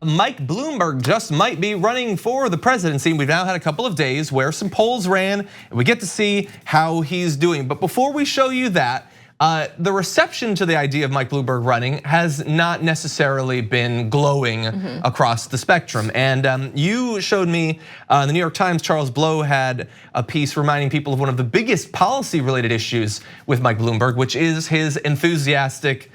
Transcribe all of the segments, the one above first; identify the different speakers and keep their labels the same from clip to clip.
Speaker 1: Mike Bloomberg just might be running for the presidency. We've now had a couple of days where some polls ran, and we get to see how he's doing. But before we show you that, the reception to the idea of Mike Bloomberg running has not necessarily been glowing across the spectrum. And you showed me in the New York Times, Charles Blow had a piece reminding people of one of the biggest policy-related issues with Mike Bloomberg, which is his enthusiastic,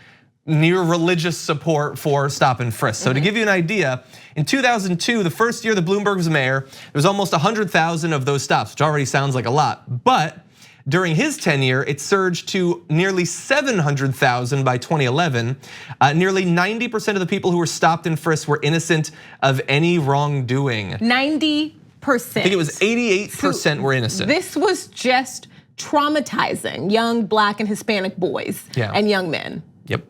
Speaker 1: near religious support for stop and frisk. So to give you an idea, in 2002, the first year that Bloomberg was mayor, there was almost 100,000 of those stops, which already sounds like a lot. But during his tenure, it surged to nearly 700,000 by 2011. Nearly 90% of the people who were stopped and frisked were innocent of any wrongdoing.
Speaker 2: 90%.
Speaker 1: I think it was 88% were innocent.
Speaker 2: This was just traumatizing young Black and Hispanic boys and young men.
Speaker 1: Yep.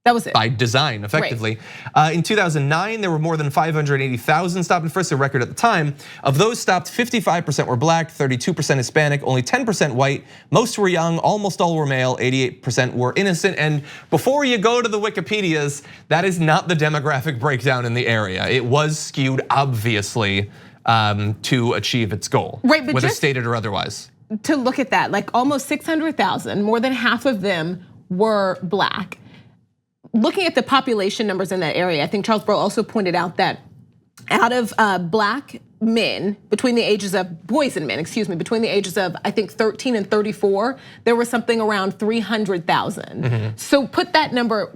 Speaker 2: That was it.
Speaker 1: By design, effectively. Right. In 2009, there were more than 580,000 stop and frisk, a record at the time. Of those stopped, 55% were Black, 32% Hispanic, only 10% white. Most were young, almost all were male, 88% were innocent. And before you go to the Wikipedias, that is not the demographic breakdown in the area. It was skewed, obviously, to achieve its goal,
Speaker 2: right, but
Speaker 1: whether stated or otherwise.
Speaker 2: To look at that, like almost 600,000, more than half of them were Black. Looking at the population numbers in that area, I think Charles Blow also pointed out that out of Black men between the ages of, boys and men, excuse me, between the ages of, I think 13 and 34, there was something around 300,000. So put that number,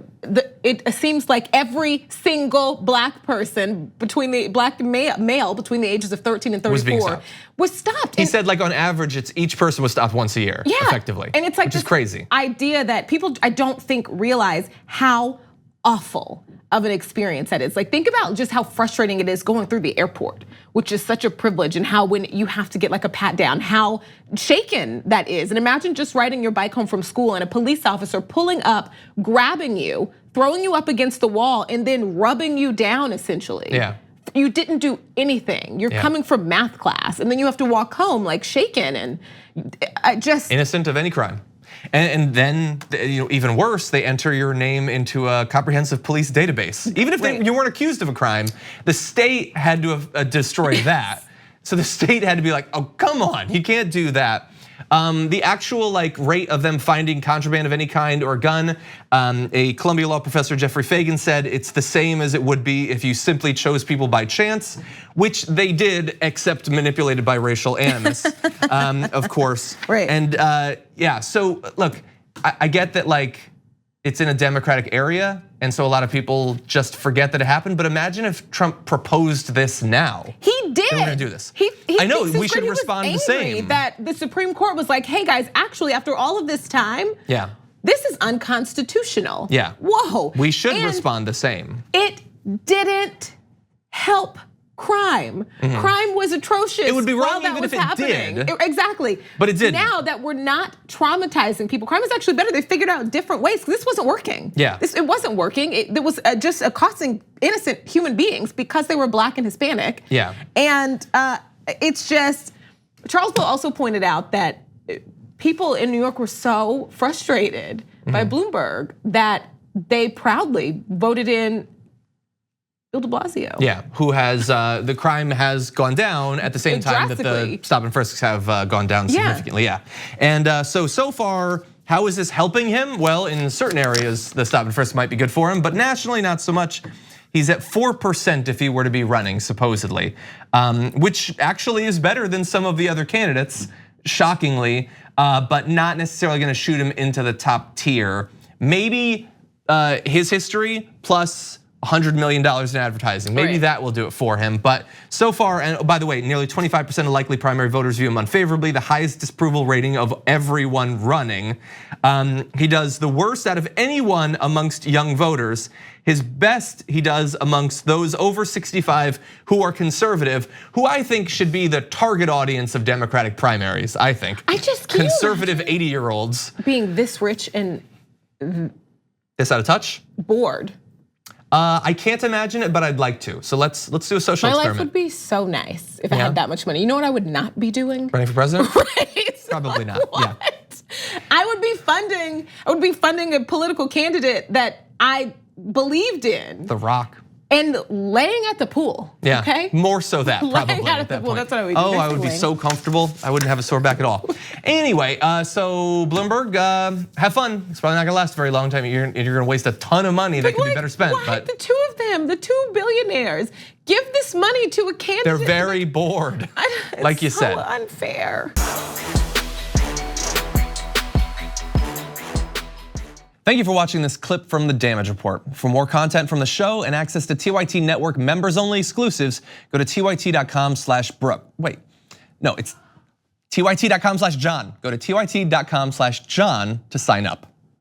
Speaker 2: it seems like every single Black person between the Black male between the ages of 13 and 34 was stopped.
Speaker 1: He said like on average, it's each person was stopped once a year, effectively.
Speaker 2: And it's like
Speaker 1: which is crazy.
Speaker 2: Idea that people, I don't think, realize how awful of an experience that is. Like think about just how frustrating it is going through the airport, which is such a privilege, and how when you have to get like a pat down, how shaken that is. And imagine just riding your bike home from school and a police officer pulling up, grabbing you, throwing you up against the wall, and then rubbing you down essentially.
Speaker 1: Yeah.
Speaker 2: You didn't do anything. You're coming from math class, and then you have to walk home like shaken and just
Speaker 1: innocent of any crime. And then, even worse, they enter your name into a comprehensive police database. Even if you weren't accused of a crime, the state had to have destroyed that. So the state had to be like, oh, come on, you can't do that. The actual rate of them finding contraband of any kind or gun, a Columbia law professor, Jeffrey Fagan, said it's the same as it would be if you simply chose people by chance, which they did, except manipulated by racial animus, of course.
Speaker 2: Right.
Speaker 1: And yeah, so look, I get that it's in a Democratic area, and so a lot of people just forget that it happened. But imagine if Trump proposed this now.
Speaker 2: He did.
Speaker 1: We're gonna do this.
Speaker 2: I
Speaker 1: know we should respond the same.
Speaker 2: That the Supreme Court was like, hey guys, actually after all of this time, this is unconstitutional.
Speaker 1: Yeah.
Speaker 2: Whoa.
Speaker 1: We should respond the same.
Speaker 2: It didn't help crime. Crime was atrocious.
Speaker 1: It would be wrong
Speaker 2: while
Speaker 1: even if
Speaker 2: it
Speaker 1: did.
Speaker 2: Exactly.
Speaker 1: But it didn't.
Speaker 2: Now that we're not traumatizing people, crime is actually better. They figured out different ways because this wasn't working.
Speaker 1: Yeah.
Speaker 2: It wasn't working. It was just costing innocent human beings because they were Black and Hispanic.
Speaker 1: Yeah.
Speaker 2: And it's just, Charles Blow also pointed out that people in New York were so frustrated by Bloomberg that they proudly voted in Bill de Blasio.
Speaker 1: Yeah, who has, the crime has gone down at the same time that the stop and frisks have gone down significantly, And so far, how is this helping him? Well, in certain areas, the stop and frisk might be good for him, but nationally, not so much. He's at 4% if he were to be running, supposedly, which actually is better than some of the other candidates, shockingly, but not necessarily gonna shoot him into the top tier. Maybe his history plus $100 million in advertising. Maybe that will do it for him. But so far, and by the way, nearly 25% of likely primary voters view him unfavorably, the highest disapproval rating of everyone running. He does the worst out of anyone amongst young voters. His best he does amongst those over 65 who are conservative, who I think should be the target audience of Democratic primaries, I think.
Speaker 2: I just can't
Speaker 1: conservative 80-year-olds.
Speaker 2: Being this rich and
Speaker 1: this out of touch?
Speaker 2: Bored.
Speaker 1: I can't imagine it, but I'd like to. So let's do a social experiment.
Speaker 2: My life would be so nice if I had that much money. You know what I would not be doing?
Speaker 1: Running for president?
Speaker 2: Right.
Speaker 1: Probably not.
Speaker 2: What? Yeah. I would be funding a political candidate that I believed in.
Speaker 1: The Rock.
Speaker 2: and laying at the pool.
Speaker 1: Yeah,
Speaker 2: okay?
Speaker 1: more so that probably
Speaker 2: Laying out at the pool. That's what I would do.
Speaker 1: Oh, I would be so comfortable. I wouldn't have a sore back at all. Anyway, so Bloomberg, have fun. It's probably not gonna last a very long time. You're gonna waste a ton of money that could be better spent.
Speaker 2: Why
Speaker 1: But
Speaker 2: the two of them, the two billionaires, give this money to a candidate?
Speaker 1: they're very bored, like you said.
Speaker 2: It's so unfair.
Speaker 1: Thank you for watching this clip from the Damage Report. For more content from the show and access to TYT Network members-only exclusives, go to tyt.com/Brooke. Wait, no, it's tyt.com/John. Go to tyt.com/John to sign up.